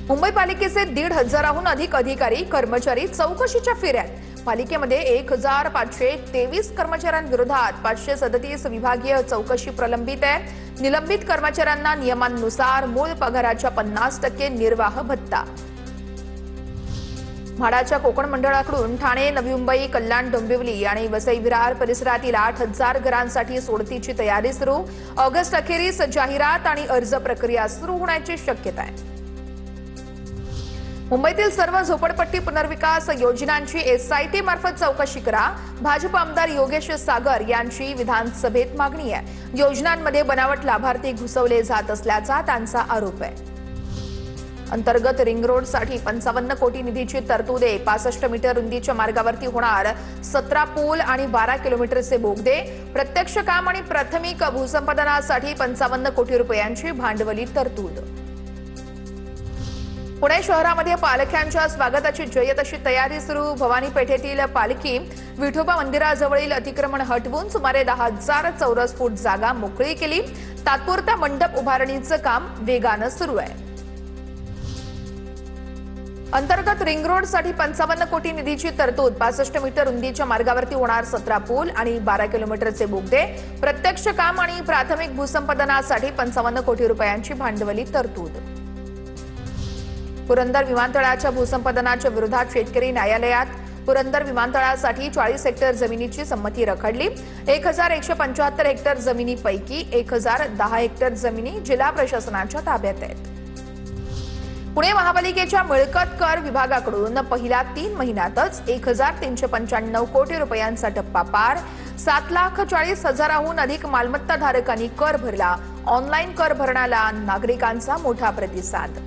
मुंबई पालिकेचे 1,500हून अधिक अधिकारी कर्मचारी चौकशीच्या फेऱ्यात। पालिकेमध्ये 1,523 कर्मचाऱ्यांविरोधात 537 विभागीय चौकशी प्रलंबित आहे। निलंबित कर्मचाऱ्यांना नियमानुसार मूळ पगाराच्या 50% निर्वाह भत्ता। म्हाडाच्या कोकण मंडळाकडून ठाणे, नवी मुंबई, कल्याण, डोंबिवली आणि वसई विरार परिसरातील 8,000 घरांसाठी सोडतीची तयारी सुरू। ऑगस्ट अखेरीस जाहिरात आणि अर्ज प्रक्रिया सुरू होण्याची शक्यता आहे। मुंबईतील सर्व झोपडपट्टी पुनर्विकास योजनांची एसआयटी मार्फत चौकशी करा। भाजप आमदार योगेश सागर यांची विधानसभेत मागणी आहे। योजनांमध्ये बनावट लाभार्थी घुसवले जात असल्याचा त्यांचा आरोप आहे। अंतर्गत रिंग रोडसाठी 55 कोटी निधीची तरतूद आहे। 65 मीटर रुंदीच्या मार्गावरती होणार 17 पूल आणि 12 किलोमीटरचे बोगदे। प्रत्यक्ष काम आणि प्राथमिक भूसंपादनासाठी 55 कोटी रुपयांची भांडवली तरतूद। पुणे शहरामध्ये पालख्यांच्या स्वागताची जय्यत अशी तयारी सुरू। भवानी पेठेतील पालखी विठोबा मंदिराजवळील अतिक्रमण हटवून सुमारे 10,000 चौरस फूट जागा मोकळी केली। तात्पुरता मंडप उभारणीचं काम वेगानं सुरू आहे। अंतर्गत रिंग रोडसाठी 55 कोटी निधीची तरतूद। 65 मीटर रुंदीच्या मार्गावरती होणार 17 पूल आणि 12 किलोमीटरचे बोगदे। प्रत्यक्ष काम आणि प्राथमिक भूसंपादनासाठी 55 कोटी रुपयांची भांडवली तरतूद। पुरंदर विमानतळाच्या भूसंपादनाच्या विरोधात शेतकरी न्यायालयात। पुरंदर विमानतळासाठी 40 हेक्टर जमिनीची संमती रखडली। 1,175 हेक्टर जमिनीपैकी 1,010 हेक्टर जमिनी जिल्हा प्रशासनाच्या ताब्यात आहेत। पुणे महापालिकेच्या मिळकत कर विभागाकडून पहिल्या 3 महिन्यातच 1,395 कोटी रुपयांचा टप्पा पार। 7,40,000हून अधिक मालमत्ता धारकांनी कर भरला। ऑनलाईन कर भरण्याला नागरिकांचा मोठा प्रतिसाद।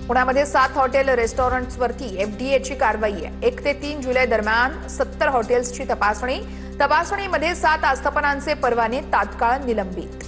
पुण्यामध्ये 7 हॉटेल रेस्टॉरंट्सवरती एफडीएची कारवाई आहे। 1 ते 3 जुलै दरम्यान 70 हॉटेल्सची तपासणी। तपासणीमध्ये 7 आस्थापनांचे परवाने तात्काळ निलंबित।